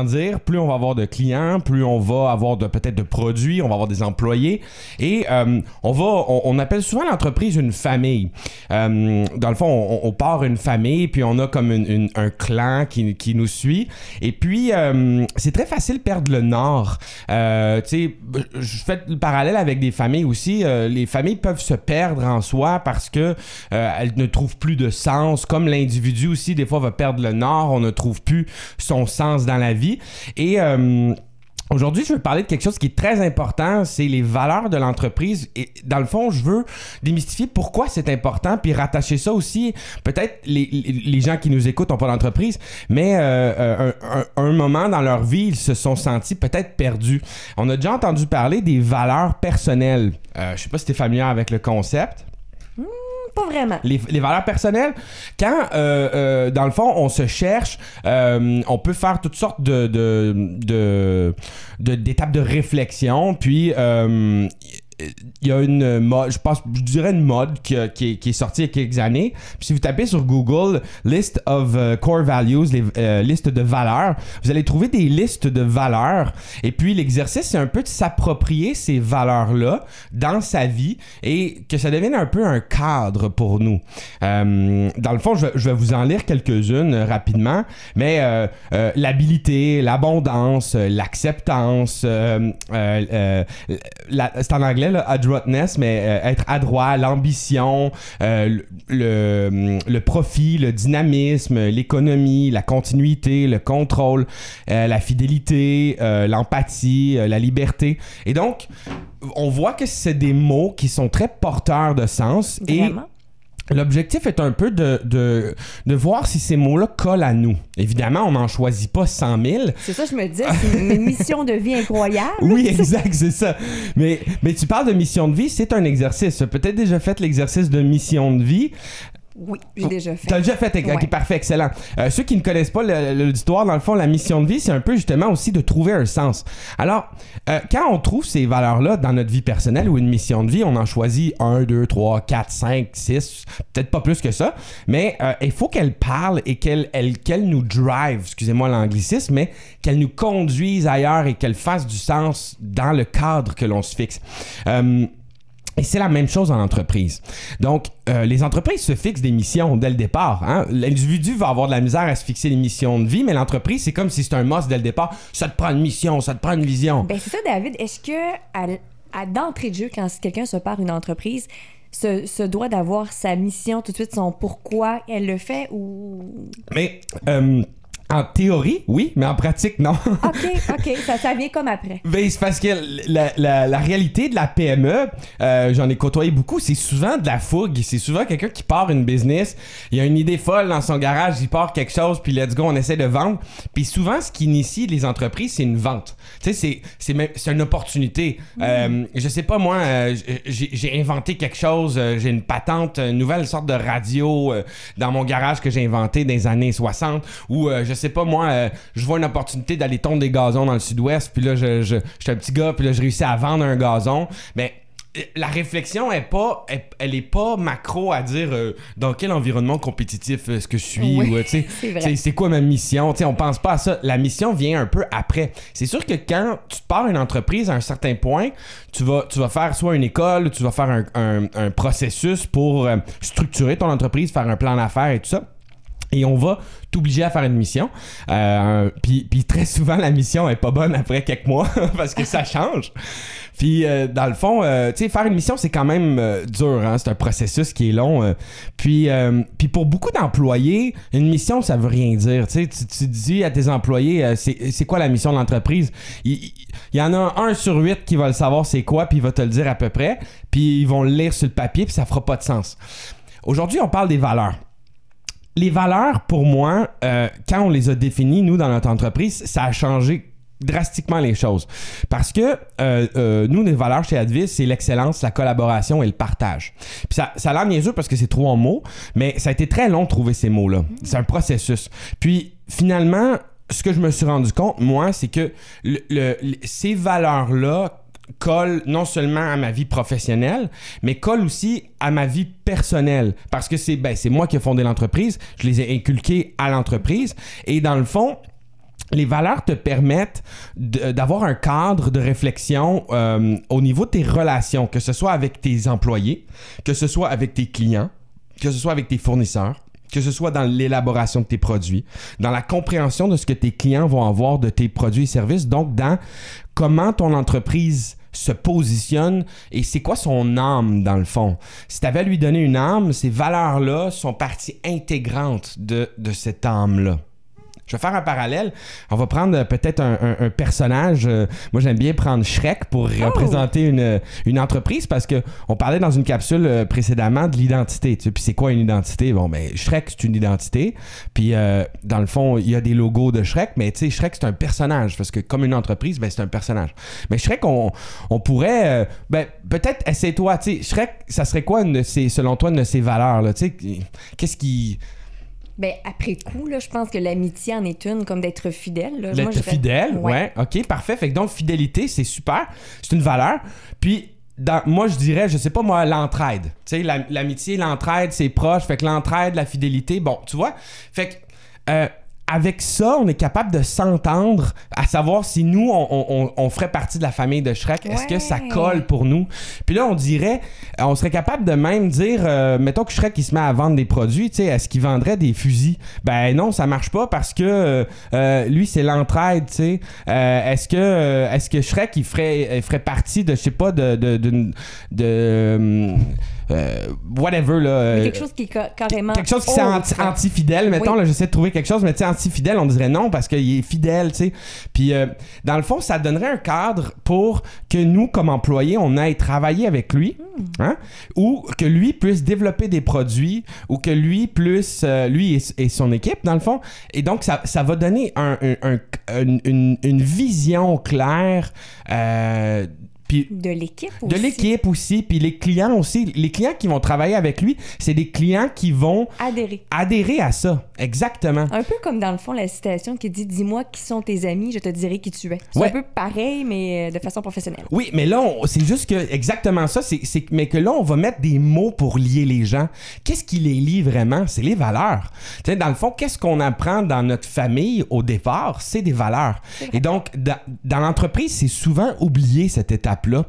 Dire, plus on va avoir de clients, plus on va avoir peut-être de produits, on va avoir des employés et on appelle souvent l'entreprise une famille. Dans le fond, on part une famille puis on a comme un clan qui nous suit et puis c'est très facile de perdre le nord. Tu sais, je fais le parallèle avec des familles aussi. Les familles peuvent se perdre en soi parce que elles ne trouvent plus de sens. Comme l'individu aussi, des fois, va perdre le nord, on ne trouve plus son sens dans la vie. Et aujourd'hui, je veux parler de quelque chose qui est très important, c'est les valeurs de l'entreprise. Et dans le fond, je veux démystifier pourquoi c'est important, puis rattacher ça aussi. Peut-être les gens qui nous écoutent n'ont pas d'entreprise, mais un moment dans leur vie, ils se sont sentis peut-être perdus. On a déjà entendu parler des valeurs personnelles. Je sais pas si tu es familier avec le concept. Pas vraiment. Les valeurs personnelles, quand, dans le fond, on se cherche, on peut faire toutes sortes d'étapes de réflexion, puis il y a une mode, je dirais une mode qui est sortie il y a quelques années. Puis si vous tapez sur Google List of Core Values, les listes de valeurs, vous allez trouver des listes de valeurs. Et puis l'exercice, c'est un peu de s'approprier ces valeurs-là dans sa vie et que ça devienne un peu un cadre pour nous. Dans le fond, je vais vous en lire quelques-unes rapidement, mais l'habilité, l'abondance, l'acceptance, c'est en anglais, là, adroitness, mais être adroit, l'ambition, le profit, le dynamisme, l'économie, la continuité, le contrôle, la fidélité, l'empathie, la liberté. Et donc, on voit que c'est des mots qui sont très porteurs de sens. Vraiment? Et l'objectif est un peu de voir si ces mots-là collent à nous. Évidemment, on n'en choisit pas 100 000. C'est ça, je me disais, c'est une mission de vie incroyable. Oui, exact, c'est ça. Mais tu parles de mission de vie, c'est un exercice. Tu as peut-être déjà fait l'exercice de mission de vie. Oui, j'ai déjà fait. T'as déjà fait, ok, Ouais. parfait, excellent. Ceux qui ne connaissent pas l'auditoire, dans le fond, la mission de vie, c'est un peu justement aussi de trouver un sens. Alors, quand on trouve ces valeurs-là dans notre vie personnelle ou une mission de vie, on en choisit 1, 2, 3, 4, 5, 6, peut-être pas plus que ça, mais il faut qu'elle parle et qu'elle nous drive, excusez-moi l'anglicisme, mais qu'elle nous conduise ailleurs et qu'elle fasse du sens dans le cadre que l'on se fixe. Et c'est la même chose en entreprise. Donc, les entreprises se fixent des missions dès le départ. Hein? L'individu va avoir de la misère à se fixer des missions de vie, mais l'entreprise, c'est comme si c'était un must dès le départ. Ça te prend une mission, ça te prend une vision. Ben c'est ça, David. Est-ce que d'entrée de jeu, quand quelqu'un se part une entreprise, se doit d'avoir sa mission tout de suite, son pourquoi elle le fait ou... Mais... en théorie, oui, mais en pratique, non. OK, ça vient comme après. Ben, c'est parce que la réalité de la PME, j'en ai côtoyé beaucoup, c'est souvent de la fougue. C'est souvent quelqu'un qui part une business, il a une idée folle dans son garage, il part quelque chose, puis let's go, on essaie de vendre. Puis souvent, ce qui initie les entreprises, c'est une vente. Tu sais, c'est une opportunité. Je sais pas, moi, j'ai inventé quelque chose, j'ai une patente, une nouvelle sorte de radio dans mon garage que j'ai inventé dans les années 60, ou je sais pas, moi, je vois une opportunité d'aller tondre des gazons dans le sud-ouest, puis là, je suis un petit gars, puis là, je réussis à vendre un gazon. Mais la réflexion elle est pas macro à dire dans quel environnement compétitif est-ce que je suis, oui, ou tu sais, c'est quoi ma mission, tu sais, on pense pas à ça. La mission vient un peu après. C'est sûr que quand tu pars une entreprise à un certain point, tu vas faire soit une école, tu vas faire un processus pour structurer ton entreprise, faire un plan d'affaires et tout ça. Et on va t'obliger à faire une mission. Puis très souvent, la mission est pas bonne après quelques mois parce que ça change. Puis dans le fond, tu sais, faire une mission, c'est quand même dur. Hein? C'est un processus qui est long. Puis pour beaucoup d'employés, une mission, ça veut rien dire. Tu sais, tu dis à tes employés, c'est quoi la mission de l'entreprise? Il y en a 1 sur 8 qui va le savoir c'est quoi, puis il va te le dire à peu près. Puis ils vont le lire sur le papier, puis ça fera pas de sens. Aujourd'hui, on parle des valeurs. Les valeurs, pour moi, quand on les a définies, nous, dans notre entreprise, ça a changé drastiquement les choses. Parce que nous, les valeurs chez Advis, c'est l'excellence, la collaboration et le partage. Puis ça a l'air niaiseux parce que c'est 3 mots, mais ça a été très long de trouver ces mots-là. C'est un processus. Puis finalement, ce que je me suis rendu compte, moi, c'est que ces valeurs-là colle non seulement à ma vie professionnelle, mais colle aussi à ma vie personnelle. Parce que c'est moi qui ai fondé l'entreprise, je les ai inculqués à l'entreprise. Et dans le fond, les valeurs te permettent d'avoir un cadre de réflexion au niveau de tes relations, que ce soit avec tes employés, que ce soit avec tes clients, que ce soit avec tes fournisseurs, que ce soit dans l'élaboration de tes produits, dans la compréhension de ce que tes clients vont avoir de tes produits et services, donc dans comment ton entreprise se positionne et c'est quoi son âme dans le fond. Si tu avais à lui donner une âme, ces valeurs-là sont partie intégrante de cette âme-là. Je vais faire un parallèle. On va prendre peut-être un personnage. Moi, j'aime bien prendre Shrek pour représenter une entreprise parce qu'on parlait dans une capsule précédemment de l'identité. Tu sais, puis c'est quoi une identité? Bon, ben Shrek, c'est une identité. Puis dans le fond, il y a des logos de Shrek, mais tu sais, Shrek, c'est un personnage parce que comme une entreprise, ben c'est un personnage. Mais Shrek, on pourrait... ben peut-être, essaie-toi. Tu sais, Shrek, ça serait quoi, selon toi, une de ses valeurs? Là? Tu sais, qu'est-ce qui... Ben, après coup, là, je pense que l'amitié en est une, comme d'être fidèle. Là. D'être fidèle, ouais. OK, parfait. Fait que donc, fidélité, c'est super. C'est une valeur. Puis, moi, je dirais, je sais pas moi, l'entraide. Tu sais, l'amitié, l'entraide, c'est proche. Fait que l'entraide, la fidélité, bon, tu vois. Fait que... avec ça, on est capable de s'entendre à savoir si nous, on ferait partie de la famille de Shrek. Est-ce que ça colle pour nous? Puis là, on serait capable de même dire, mettons que Shrek, il se met à vendre des produits, tu sais, est-ce qu'il vendrait des fusils? Ben non, ça marche pas parce que lui, c'est l'entraide, tu sais. Est-ce que Shrek, il ferait partie de, je sais pas, whatever, là. Quelque chose qui est carrément... Quelque chose qui c'est anti-fidèle, mettons, là, j'essaie de trouver quelque chose, mais tu sais, anti-fidèle, on dirait non, parce qu'il est fidèle, tu sais. Puis, dans le fond, ça donnerait un cadre pour que nous, comme employés, on aille travailler avec lui, hein? Ou que lui puisse développer des produits, ou que lui puisse, lui et son équipe, dans le fond. Et donc, ça va donner une vision claire puis de l'équipe aussi. De l'équipe aussi, puis les clients aussi. Les clients qui vont travailler avec lui, c'est des clients qui vont... Adhérer à ça, exactement. Un peu comme dans le fond, la citation qui dit « Dis-moi qui sont tes amis, je te dirai qui tu es ». C'est un peu pareil, mais de façon professionnelle. Oui, mais là, c'est juste que exactement ça, mais que là, on va mettre des mots pour lier les gens. Qu'est-ce qui les lie vraiment? C'est les valeurs. Tu sais, dans le fond, qu'est-ce qu'on apprend dans notre famille au départ? C'est des valeurs. Et donc, dans l'entreprise, c'est souvent oublié cette étape là.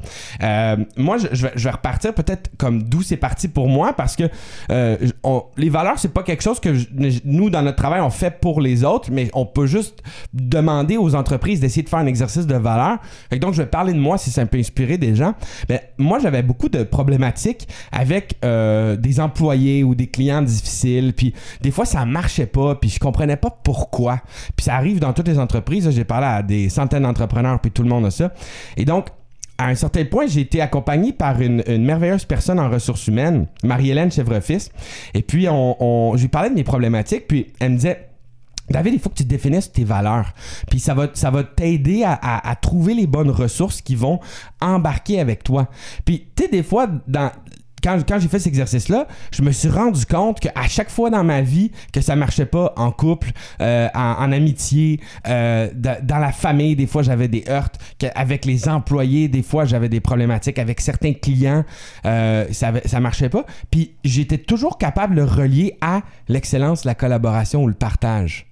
Moi, je vais repartir peut-être comme d'où c'est parti pour moi parce que les valeurs, c'est pas quelque chose que nous, dans notre travail, on fait pour les autres, mais on peut juste demander aux entreprises d'essayer de faire un exercice de valeurs. Fait que donc, je vais parler de moi si ça peut inspirer des gens. Mais moi, j'avais beaucoup de problématiques avec des employés ou des clients difficiles. Puis des fois, ça marchait pas. Puis je comprenais pas pourquoi. Puis ça arrive dans toutes les entreprises. J'ai parlé à des centaines d'entrepreneurs, puis tout le monde a ça. Et donc, à un certain point, j'ai été accompagné par une merveilleuse personne en ressources humaines, Marie-Hélène Chèvrefils. Et puis, je lui parlais de mes problématiques. Puis, elle me disait, David, il faut que tu définisses tes valeurs. Puis, ça va t'aider à trouver les bonnes ressources qui vont embarquer avec toi. Puis, tu sais, des fois, quand j'ai fait cet exercice-là, je me suis rendu compte qu'à chaque fois dans ma vie que ça marchait pas en couple, en amitié, dans la famille, des fois j'avais des heurts, avec les employés, des fois j'avais des problématiques avec certains clients, ça marchait pas. Puis j'étais toujours capable de le relier à l'excellence, la collaboration ou le partage.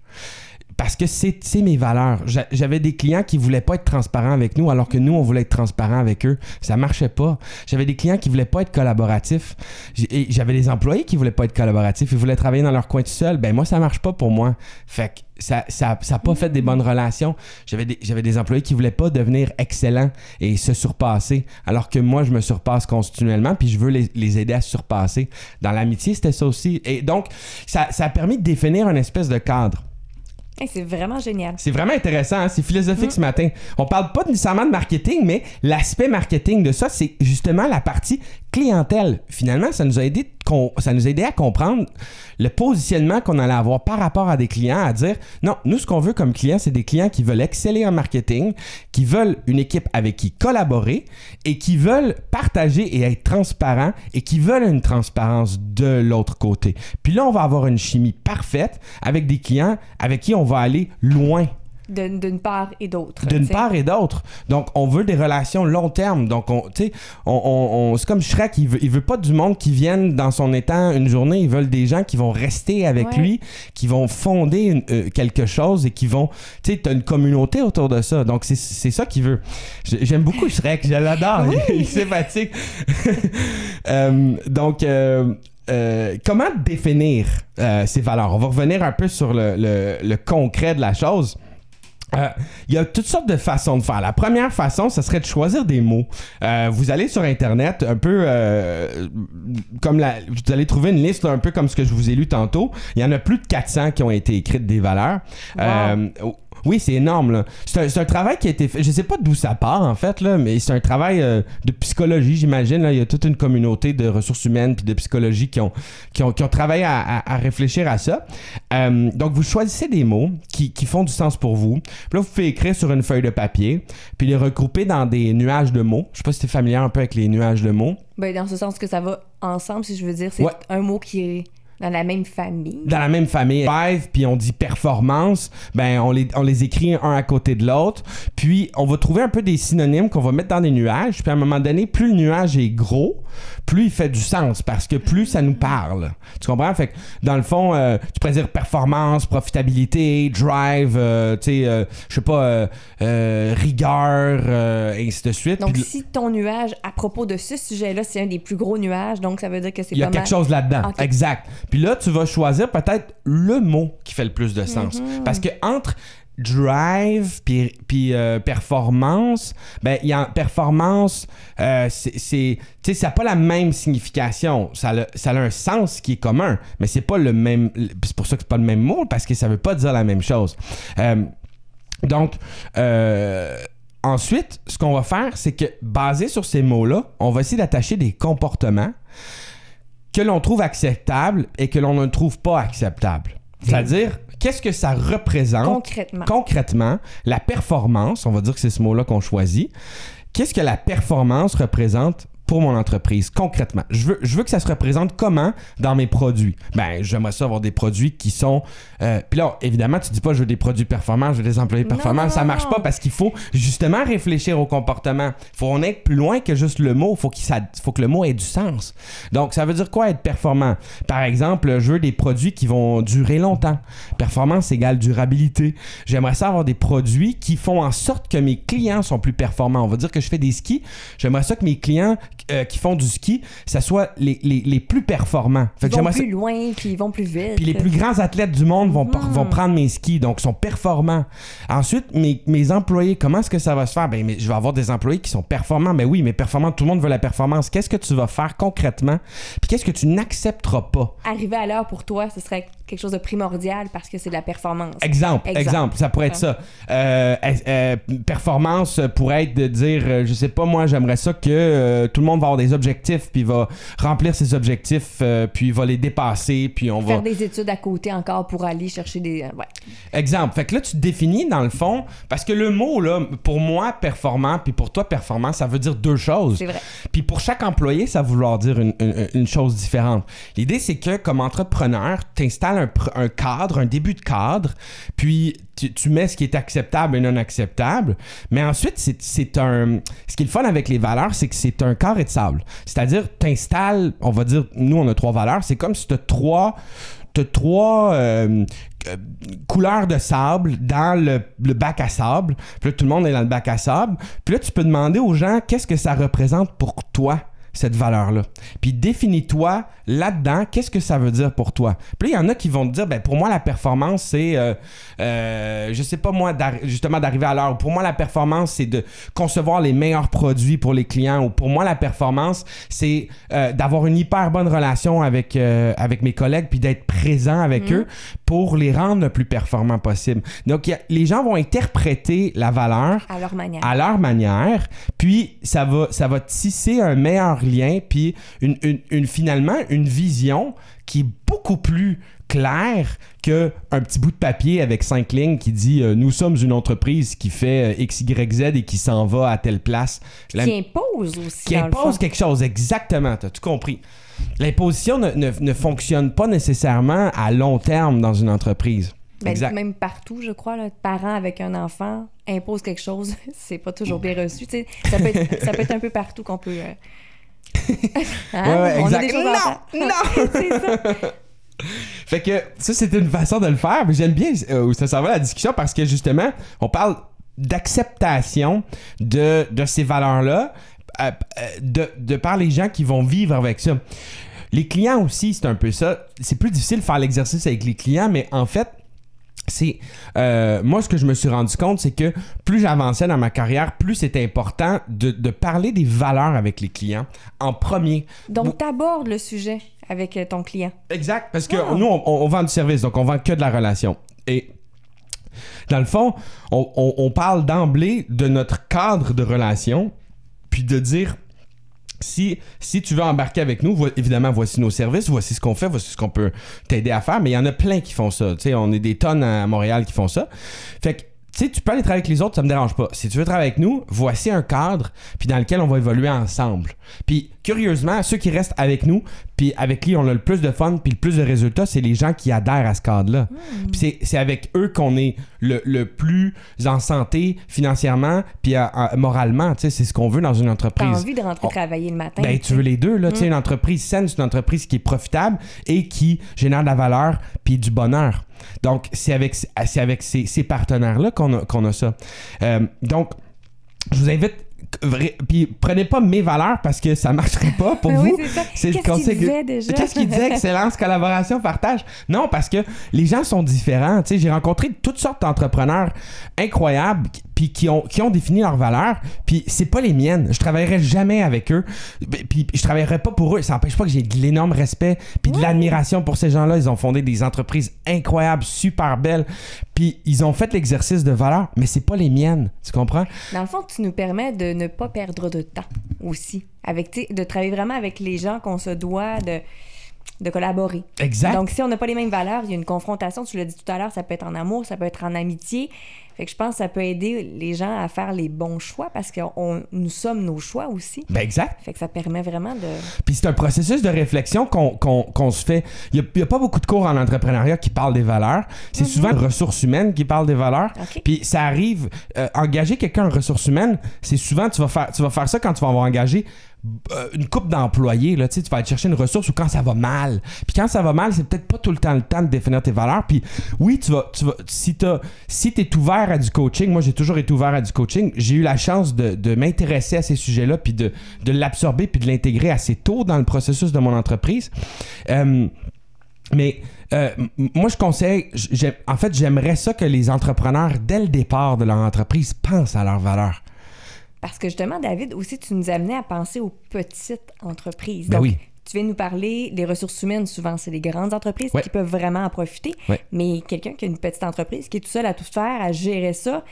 Parce que c'est mes valeurs. J'avais des clients qui voulaient pas être transparents avec nous, alors que nous, on voulait être transparents avec eux. Ça marchait pas. J'avais des clients qui voulaient pas être collaboratifs. J'avais des employés qui voulaient pas être collaboratifs. Ils voulaient travailler dans leur coin tout seul. Ben moi, ça marche pas pour moi. Fait que ça a pas fait des bonnes relations. J'avais des employés qui voulaient pas devenir excellents et se surpasser, alors que moi, je me surpasse continuellement, puis je veux les aider à se surpasser. Dans l'amitié, c'était ça aussi. Et donc, ça a permis de définir une espèce de cadre. Hey, c'est vraiment génial. C'est vraiment intéressant, hein? C'est philosophique ce matin. On parle pas nécessairement de marketing, mais l'aspect marketing de ça, c'est justement la partie clientèle. Finalement, ça nous a aidé à comprendre le positionnement qu'on allait avoir par rapport à des clients, à dire non, nous, ce qu'on veut comme client, c'est des clients qui veulent exceller en marketing, qui veulent une équipe avec qui collaborer et qui veulent partager et être transparents et qui veulent une transparence de l'autre côté. Puis là, on va avoir une chimie parfaite avec des clients avec qui on va aller loin. d'une part et d'autre. D'une t'sais. part et d'autre. Donc, on veut des relations long terme. Donc, c'est comme Shrek, il veut pas du monde qui vienne dans son étang une journée. Ils veulent des gens qui vont rester avec lui, qui vont fonder quelque chose et qui vont... Tu sais, t'as une communauté autour de ça. Donc, c'est ça qu'il veut. J'aime beaucoup Shrek. Je l'adore. Oui. Il est sympathique. Donc... comment définir ces valeurs? On va revenir un peu sur le concret de la chose. Il y a toutes sortes de façons de faire. La première façon, ce serait de choisir des mots. Vous allez sur Internet, un peu vous allez trouver une liste un peu comme ce que je vous ai lu tantôt. Il y en a plus de 400 qui ont été écrites des valeurs. Wow. Oui, c'est énorme, là. C'est un travail qui a été fait. Je sais pas d'où ça part, en fait, là, mais c'est un travail de psychologie, j'imagine. Là. Il y a toute une communauté de ressources humaines puis de psychologie qui ont travaillé à réfléchir à ça. Donc, vous choisissez des mots qui font du sens pour vous. Puis là, vous pouvez écrire sur une feuille de papier puis les regrouper dans des nuages de mots. Je sais pas si tu es familier un peu avec les nuages de mots. Ben, dans ce sens que ça va ensemble, si je veux dire. C'est un mot qui est... dans la même famille. Dans la même famille. Puis on dit performance, ben on les écrit un à côté de l'autre. Puis on va trouver un peu des synonymes qu'on va mettre dans des nuages. Puis à un moment donné, plus le nuage est gros, plus il fait du sens parce que plus ça nous parle. Tu comprends? Fait que dans le fond, tu pourrais dire performance, profitabilité, drive, je sais pas, rigueur, et ainsi de suite. Donc si ton nuage, à propos de ce sujet-là, c'est un des plus gros nuages, donc ça veut dire que c'est il y a quelque chose là-dedans. Okay. Exact. Puis là, tu vas choisir peut-être le mot qui fait le plus de sens. Parce que entre drive puis performance, ben il y a performance, c'est tu sais, ça n'a pas la même signification. Ça a un sens qui est commun, mais c'est pas le même. C'est pour ça que c'est pas le même mot, parce que ça veut pas dire la même chose. Donc ensuite, ce qu'on va faire, c'est que basé sur ces mots-là, on va essayer d'attacher des comportements que l'on trouve acceptables et que l'on ne trouve pas acceptables. C'est-à-dire, qu'est-ce que ça représente concrètement la performance, on va dire que c'est ce mot-là qu'on choisit, qu'est-ce que la performance représente pour mon entreprise, concrètement. Je veux que ça se représente comment dans mes produits. Ben, j'aimerais ça avoir des produits qui sont... Puis là, évidemment, tu dis pas je veux des produits performants, je veux des employés performants. Ça marche pas parce qu'il faut justement réfléchir au comportement. Il faut en être plus loin que juste le mot. Faut que le mot ait du sens. Donc, ça veut dire quoi être performant? Par exemple, je veux des produits qui vont durer longtemps. Performance égale durabilité. J'aimerais ça avoir des produits qui font en sorte que mes clients sont plus performants. On va dire que je fais des skis. J'aimerais ça que mes clients qui font du ski, ça soit les plus performants. Fait que ils vont plus loin, puis ils vont plus vite. Puis les plus grands athlètes du monde vont prendre mes skis, donc sont performants. Ensuite, mes employés, comment est-ce que ça va se faire? Ben, je vais avoir des employés qui sont performants. Ben oui, mais performants, tout le monde veut la performance. Qu'est-ce que tu vas faire concrètement? Puis qu'est-ce que tu n'accepteras pas? Arriver à l'heure pour toi, ce serait quelque chose de primordial parce que c'est de la performance. Exemple, ça pourrait être ça. Performance pourrait être de dire, je sais pas, moi, j'aimerais ça que tout le monde va avoir des objectifs, puis va remplir ses objectifs, puis va les dépasser, puis on va... Faire des études à côté encore pour aller chercher des... Exemple. Fait que là, tu définis, dans le fond, parce que le mot, là, pour moi, performant, puis pour toi, performant, ça veut dire deux choses. C'est vrai. Puis pour chaque employé, ça va vouloir dire une chose différente. L'idée, c'est que, comme entrepreneur, t'installes un cadre, un début de cadre, puis tu mets ce qui est acceptable et non acceptable. Mais ensuite, ce qui est le fun avec les valeurs, c'est que c'est un carré de sable. C'est-à-dire, t'installes, on va dire, nous, on a 3 valeurs. C'est comme si tu as trois couleurs de sable dans le bac à sable. Puis là, tout le monde est dans le bac à sable. Puis là, tu peux demander aux gens qu'est-ce que ça représente pour toi, cette valeur-là. Puis définis-toi là-dedans, qu'est-ce que ça veut dire pour toi? Puis là, il y en a qui vont te dire, ben pour moi, la performance, c'est, je sais pas moi, justement d'arriver à l'heure. Pour moi, la performance, c'est de concevoir les meilleurs produits pour les clients. Ou pour moi, la performance, c'est d'avoir une hyper bonne relation avec mes collègues puis d'être présent avec eux pour les rendre le plus performants possible. Donc, les gens vont interpréter la valeur à leur manière. Puis ça va tisser un meilleur lien, puis finalement une vision qui est beaucoup plus claire qu'un petit bout de papier avec 5 lignes qui dit nous sommes une entreprise qui fait X, Y, Z et qui s'en va à telle place. Qui impose aussi. Qui impose quelque chose, exactement, t'as tout compris. L'imposition ne fonctionne pas nécessairement à long terme dans une entreprise. Ben, Exact. même partout, je crois, là, parents avec un enfant imposent quelque chose, c'est pas toujours bien reçu. Tu sais, ça peut être un peu partout qu'on peut. Hein? Ouais, On a exact. des choses à faire. Non! C'est ça. Fait que ça, c'était une façon de le faire. Mais j'aime bien où ça s'en va la discussion parce que justement, on parle d'acceptation de ces valeurs-là de par les gens qui vont vivre avec ça. Les clients aussi, c'est un peu ça. C'est plus difficile de faire l'exercice avec les clients, mais en fait, c'est moi ce que je me suis rendu compte, c'est que plus j'avançais dans ma carrière, plus c'était important de parler des valeurs avec les clients en premier. Donc, t'abordes le sujet avec ton client. Exact, parce que nous on vend du service, donc on vend que de la relation. Et dans le fond, on parle d'emblée de notre cadre de relation, puis de dire si tu veux embarquer avec nous, évidemment, voici nos services, voici ce qu'on fait, voici ce qu'on peut t'aider à faire, mais il y en a plein qui font ça. Tu sais, on est des tonnes à Montréal qui font ça. Fait que, tu sais, tu peux aller travailler avec les autres, ça me dérange pas. Si tu veux travailler avec nous, voici un cadre, puis dans lequel on va évoluer ensemble. Puis, curieusement, ceux qui restent avec nous, puis avec qui on a le plus de fun, puis le plus de résultats, c'est les gens qui adhèrent à ce cadre-là. Puis c'est avec eux qu'on est le plus en santé financièrement, puis moralement. Tu sais, c'est ce qu'on veut dans une entreprise. T'as envie de rentrer travailler le matin. Ben, tu veux les deux, là. Tu sais, une entreprise saine, c'est une entreprise qui est profitable et qui génère de la valeur puis du bonheur. Donc, c'est avec ces partenaires-là qu'on a ça. Donc, je vous invite... Puis prenez pas mes valeurs parce que ça marcherait pas pour vous. Oui, c'est ça. C'est Qu'est-ce qu'il disait déjà? Qu'est-ce qu'il disait? Excellence, collaboration, partage. Non, parce que les gens sont différents. Tu sais, j'ai rencontré toutes sortes d'entrepreneurs incroyables puis qui ont défini leurs valeurs. Puis c'est pas les miennes. Je travaillerai jamais avec eux. Puis je travaillerai pas pour eux. Ça n'empêche pas que j'ai de l'énorme respect puis de l'admiration pour ces gens-là. Ils ont fondé des entreprises incroyables, super belles. Puis ils ont fait l'exercice de valeurs, mais c'est pas les miennes. Tu comprends? Dans le fond, tu nous permets de ne pas perdre de temps aussi. De travailler vraiment avec les gens qu'on se doit de collaborer. Exact. Donc, si on n'a pas les mêmes valeurs, il y a une confrontation. Tu l'as dit tout à l'heure, ça peut être en amour, ça peut être en amitié. Fait que je pense que ça peut aider les gens à faire les bons choix parce que nous sommes nos choix aussi. Ben exact. Fait que ça permet vraiment de... Puis c'est un processus de réflexion qu'on se fait. Il n'y a pas beaucoup de cours en entrepreneuriat qui parlent des valeurs. C'est souvent les ressources humaines qui parlent des valeurs. Okay. Puis ça arrive, engager quelqu'un en ressources humaines, c'est souvent, tu vas faire ça quand tu vas avoir engagé une couple d'employés, là, tu vas aller chercher une ressource ou quand ça va mal. Puis quand ça va mal, c'est peut-être pas tout le temps de définir tes valeurs. Puis oui, si t'es ouvert à du coaching, moi j'ai toujours été ouvert à du coaching, j'ai eu la chance de m'intéresser à ces sujets-là puis de l'absorber puis de l'intégrer assez tôt dans le processus de mon entreprise. Mais moi, je conseille, en fait, j'aimerais ça que les entrepreneurs, dès le départ de leur entreprise, pensent à leurs valeurs. Parce que justement, David, aussi, tu nous amenais à penser aux petites entreprises. Ben donc, oui. tu viens nous parler des ressources humaines. Souvent, c'est les grandes entreprises qui peuvent vraiment en profiter. Ouais. Mais quelqu'un qui a une petite entreprise, qui est tout seul à tout faire, à gérer ça,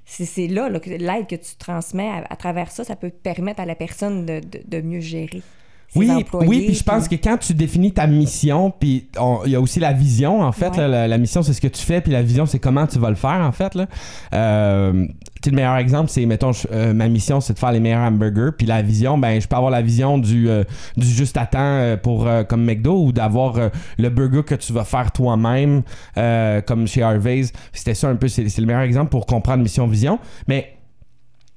c'est là que l'aide que tu transmets à travers ça, ça peut permettre à la personne de mieux gérer. Oui, puis je pense que quand tu définis ta mission, puis il y a aussi la vision, en fait. Ouais. Là, la mission, c'est ce que tu fais, puis la vision, c'est comment tu vas le faire, en fait. Là. Le meilleur exemple, c'est, mettons, ma mission, c'est de faire les meilleurs hamburgers, puis la vision, ben je peux avoir la vision du juste à temps comme McDo, ou d'avoir le burger que tu vas faire toi-même, comme chez Harvey's. C'était ça un peu, c'est le meilleur exemple pour comprendre mission-vision. Mais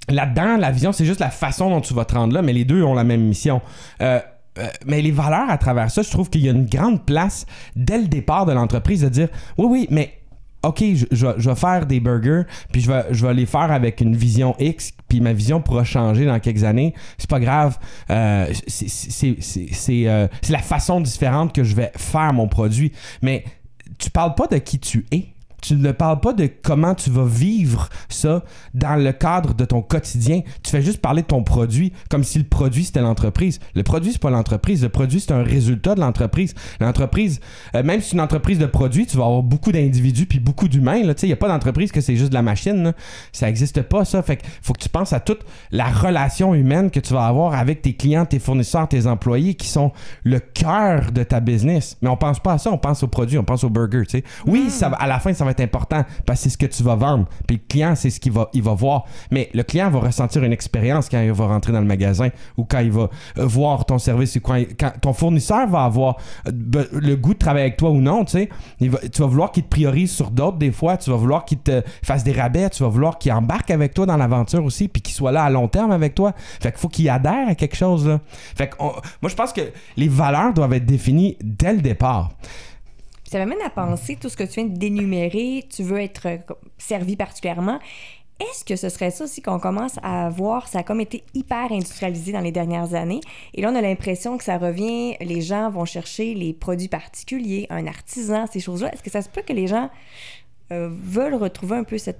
là-dedans, la vision, c'est juste la façon dont tu vas te rendre là, mais les deux ont la même mission. Mais les valeurs à travers ça, je trouve qu'il y a une grande place dès le départ de l'entreprise de dire oui, mais OK, je vais faire des burgers, puis je vais les faire avec une vision X, puis ma vision pourra changer dans quelques années. C'est pas grave. C'est la façon différente que je vais faire mon produit. Mais tu parles pas de qui tu es. Tu ne parles pas de comment tu vas vivre ça dans le cadre de ton quotidien. Tu fais juste parler de ton produit comme si le produit, c'était l'entreprise. Le produit, c'est pas l'entreprise. Le produit, c'est un résultat de l'entreprise. L'entreprise, même si c'est une entreprise de produits, tu vas avoir beaucoup d'individus puis beaucoup d'humains. Il n'y a pas d'entreprise que c'est juste de la machine. Là. Ça n'existe pas, ça. Fait qu'il faut que tu penses à toute la relation humaine que tu vas avoir avec tes clients, tes fournisseurs, tes employés qui sont le cœur de ta business. Mais on pense pas à ça. On pense au produit, on pense au burger. T'sais. Oui, à la fin, ça va être important parce que c'est ce que tu vas vendre. Puis le client, c'est ce qu'il va voir. Mais le client va ressentir une expérience quand il va rentrer dans le magasin ou quand il va voir ton service. Quand ton fournisseur va avoir le goût de travailler avec toi ou non, tu sais, tu vas vouloir qu'il te priorise sur d'autres des fois. Tu vas vouloir qu'il te fasse des rabais. Tu vas vouloir qu'il embarque avec toi dans l'aventure aussi puis qu'il soit là à long terme avec toi. Fait qu'il faut qu'il adhère à quelque chose, là. Fait que moi, je pense que les valeurs doivent être définies dès le départ. Ça m'amène à penser, tout ce que tu viens d'énumérer, tu veux être servi particulièrement. Est-ce que ce serait ça aussi qu'on commence à voir, ça a comme été hyper industrialisé dans les dernières années, et là on a l'impression que ça revient, les gens vont chercher les produits particuliers, un artisan, ces choses-là. Est-ce que ça se peut que les gens veulent retrouver un peu cette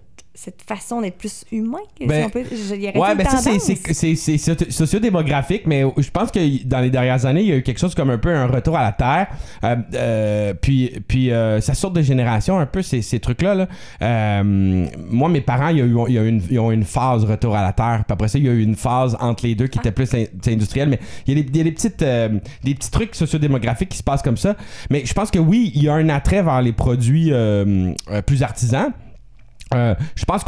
façon d'être plus humain? Ben, ça c'est sociodémographique, mais je pense que dans les dernières années, il y a eu quelque chose comme un peu un retour à la terre. Puis ça sort de génération un peu ces trucs-là. Là. Moi, mes parents, ils ont une phase retour à la terre. Puis après ça, il y a eu une phase entre les deux qui était plus industrielle. Mais il y a des petits trucs sociodémographiques qui se passent comme ça. Mais je pense que oui, il y a un attrait vers les produits plus artisans. Je pense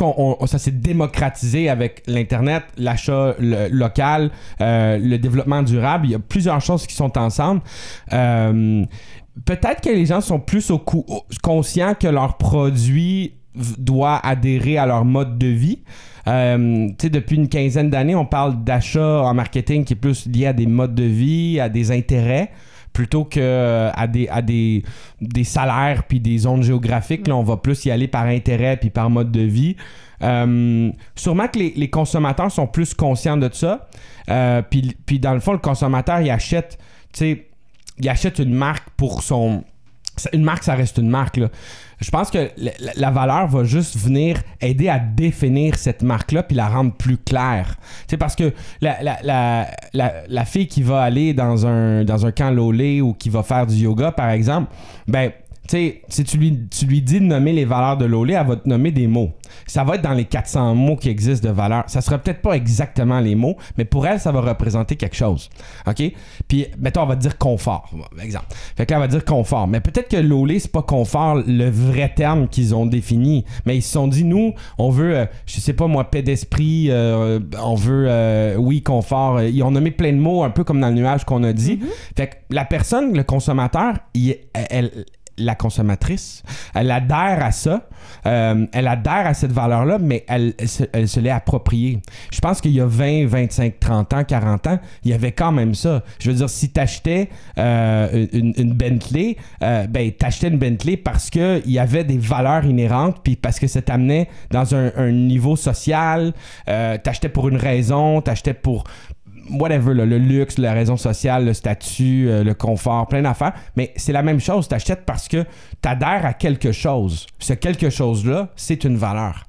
ça s'est démocratisé avec l'Internet, l'achat local, le développement durable. Il y a plusieurs choses qui sont ensemble. Peut-être que les gens sont plus conscients que leur produit doit adhérer à leur mode de vie. Depuis une quinzaine d'années, on parle d'achat en marketing qui est plus lié à des modes de vie, à des intérêts, plutôt que à des salaires puis des zones géographiques. Là, on va plus y aller par intérêt puis par mode de vie. Sûrement que les consommateurs sont plus conscients de ça. Puis dans le fond, le consommateur, il achète une marque pour son... Une marque, ça reste une marque, là. Je pense que la valeur va juste venir aider à définir cette marque-là puis la rendre plus claire. Tu sais, parce que la fille qui va aller dans un camp Lolé ou qui va faire du yoga, par exemple, ben, tu sais, si tu lui dis de nommer les valeurs de Lolé, elle va te nommer des mots. Ça va être dans les 400 mots qui existent de valeurs. Ça sera peut-être pas exactement les mots, mais pour elle, ça va représenter quelque chose. OK? Puis, mettons, on va dire confort, exemple. Fait que là, on va dire confort. Mais peut-être que Lolé, c'est pas confort le vrai terme qu'ils ont défini. Mais ils se sont dit, nous, on veut, je sais pas moi, paix d'esprit, on veut, oui, confort. Ils ont nommé plein de mots, un peu comme dans le nuage qu'on a dit. Mm-hmm. Fait que la personne, le consommateur, la consommatrice, elle adhère à ça, elle adhère à cette valeur-là, mais elle se l'est appropriée. Je pense qu'il y a 20, 25, 30 ans, 40 ans, il y avait quand même ça. Je veux dire, si t'achetais une Bentley, ben t'achetais une Bentley parce qu'il y avait des valeurs inhérentes, puis parce que ça t'amenait dans un niveau social, t'achetais pour une raison, t'achetais pour... whatever, le luxe, la raison sociale, le statut, le confort, plein d'affaires. Mais c'est la même chose. Tu achètes parce que tu adhères à quelque chose. Ce quelque chose-là, c'est une valeur.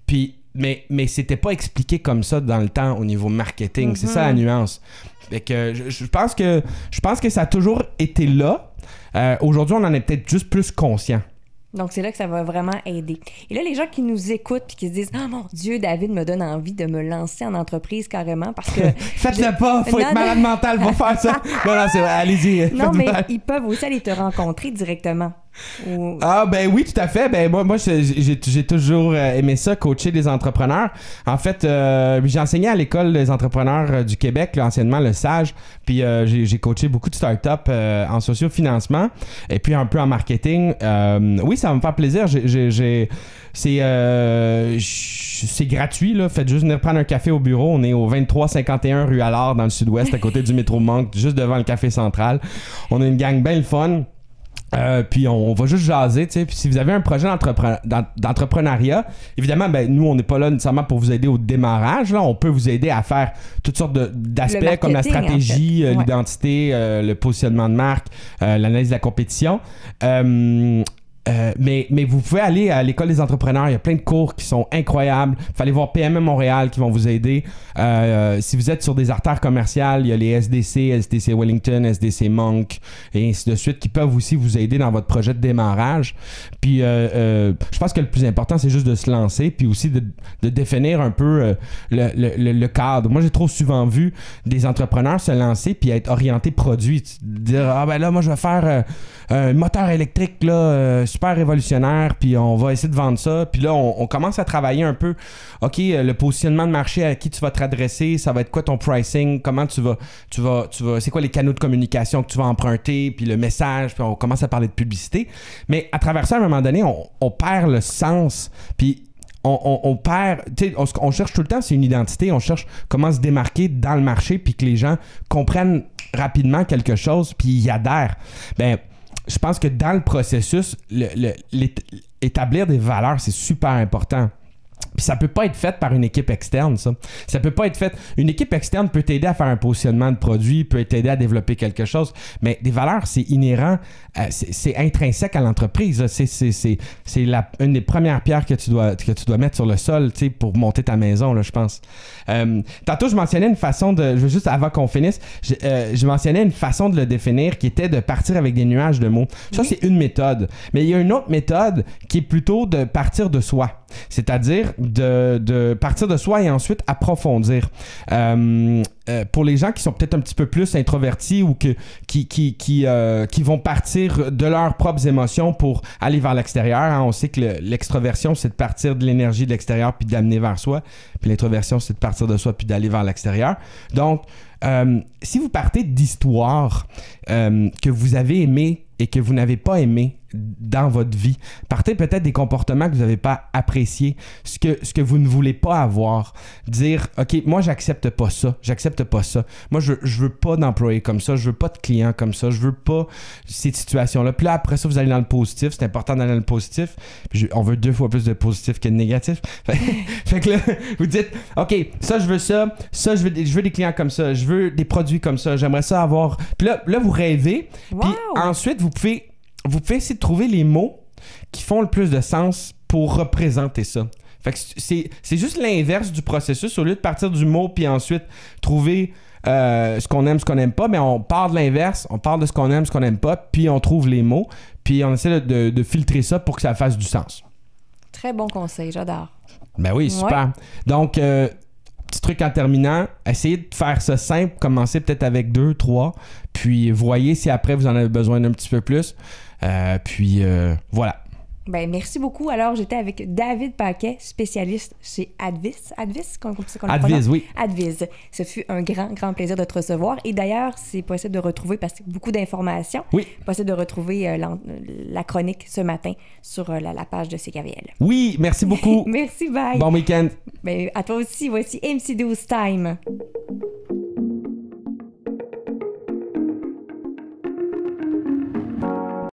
Puis, mais c'était pas expliqué comme ça dans le temps au niveau marketing. Mm-hmm. C'est ça la nuance. Fait que je pense que ça a toujours été là. Aujourd'hui, on en est peut-être juste plus conscient. Donc, c'est là que ça va vraiment aider. Et là, les gens qui nous écoutent et qui se disent « Ah, mon Dieu, David me donne envie de me lancer en entreprise carrément parce que... » Faites-le pas! Faut être malade mental pour faire ça! Non, c'est vrai. Allez-y. Non, mais ils peuvent aussi aller te rencontrer directement. Ou... Ah ben oui, tout à fait. Ben moi j'ai toujours aimé ça, coacher des entrepreneurs. En fait, j'ai enseigné à l'école des entrepreneurs du Québec, là, anciennement le SAGE. Puis j'ai coaché beaucoup de startups en sociofinancement et puis un peu en marketing. Oui, ça va me faire plaisir. C'est gratuit, là. Faites juste venir prendre un café au bureau. On est au 2351 rue Allard dans le sud-ouest, à côté du métro Monk, juste devant le café central. On a une gang bien le fun. Puis on va juste jaser, tu sais. Puis si vous avez un projet d'entrepreneuriat, évidemment, ben nous, on n'est pas là nécessairement pour vous aider au démarrage. Là, on peut vous aider à faire toutes sortes d'aspects comme la stratégie, en fait. L'identité, le positionnement de marque, l'analyse de la compétition. Mais vous pouvez aller à l'école des entrepreneurs, il y a plein de cours qui sont incroyables. Il fallait voir PME Montréal qui vont vous aider. Si vous êtes sur des artères commerciales, il y a les SDC Wellington, SDC Monk et ainsi de suite qui peuvent aussi vous aider dans votre projet de démarrage. Puis je pense que le plus important, c'est juste de se lancer puis aussi de définir un peu le cadre. Moi, j'ai trop souvent vu des entrepreneurs se lancer puis être orientés produits. Dire « Ah ben là, moi, je vais faire un moteur électrique là super révolutionnaire, puis on va essayer de vendre ça. Puis là, on commence à travailler un peu, OK, le positionnement de marché, à qui tu vas te redresser, ça va être quoi ton pricing, comment tu vas c'est quoi les canaux de communication que tu vas emprunter, puis le message, puis on commence à parler de publicité. Mais à travers ça, à un moment donné, on perd le sens, puis on perd, tu sais, on cherche tout le temps, c'est une identité, on cherche comment se démarquer dans le marché, puis que les gens comprennent rapidement quelque chose, puis y adhèrent. Ben, je pense que dans le processus, établir des valeurs, c'est super important. Puis ça peut pas être fait par une équipe externe, ça. Ça peut pas être fait... Une équipe externe peut t'aider à faire un positionnement de produit, peut t'aider à développer quelque chose, mais des valeurs, c'est inhérent, c'est intrinsèque à l'entreprise. C'est une des premières pierres que tu dois mettre sur le sol, tu sais, pour monter ta maison, là, je pense. Tantôt, je mentionnais une façon de... Je veux juste, avant qu'on finisse, je mentionnais une façon de le définir qui était de partir avec des nuages de mots. Ça, oui. C'est une méthode. Mais il y a une autre méthode qui est plutôt de partir de soi. C'est-à-dire de partir de soi et ensuite approfondir. Pour les gens qui sont peut-être un petit peu plus introvertis ou qui vont partir de leurs propres émotions pour aller vers l'extérieur, hein, on sait que l'extroversion, c'est de partir de l'énergie de l'extérieur puis d'amener vers soi. Puis l'introversion, c'est de partir de soi puis d'aller vers l'extérieur. Donc, si vous partez d'histoires que vous avez aimées et que vous n'avez pas aimées dans votre vie, partez peut-être des comportements que vous n'avez pas appréciés, ce que vous ne voulez pas avoir. Dire, OK, moi, j'accepte pas ça. Moi, je veux pas d'employés comme ça. Je veux pas de clients comme ça. Je veux pas cette situation-là. Puis là, après ça, vous allez dans le positif. C'est important d'aller dans le positif. Puis on veut 2 fois plus de positif que de négatif. Fait que là, vous dites, OK, ça, je veux ça. Ça, je veux des clients comme ça. Je veux des produits comme ça. J'aimerais ça avoir... Puis là vous rêvez. Wow. Puis ensuite, vous pouvez essayer de trouver les mots qui font le plus de sens pour représenter ça. Fait que c'est juste l'inverse du processus. Au lieu de partir du mot puis ensuite trouver ce qu'on aime, ce qu'on n'aime pas, mais on part de l'inverse, on part de ce qu'on aime, ce qu'on n'aime pas, puis on trouve les mots, puis on essaie de filtrer ça pour que ça fasse du sens. Très bon conseil, j'adore. Ben oui, super. Ouais. Donc, petit truc en terminant, essayez de faire ça simple, commencez peut-être avec 2, 3, puis voyez si après vous en avez besoin d'un petit peu plus. Puis voilà. Ben, merci beaucoup. Alors, j'étais avec David Paquet, spécialiste chez Advis. Advis, oui. Advis. Ce fut un grand plaisir de te recevoir. Et d'ailleurs, c'est possible de retrouver, parce que beaucoup d'informations, oui. Possible de retrouver la chronique ce matin sur la page de CKVL. Oui, merci beaucoup. Merci, bye. Bon week-end. Ben, à toi aussi. Voici MC12 Time.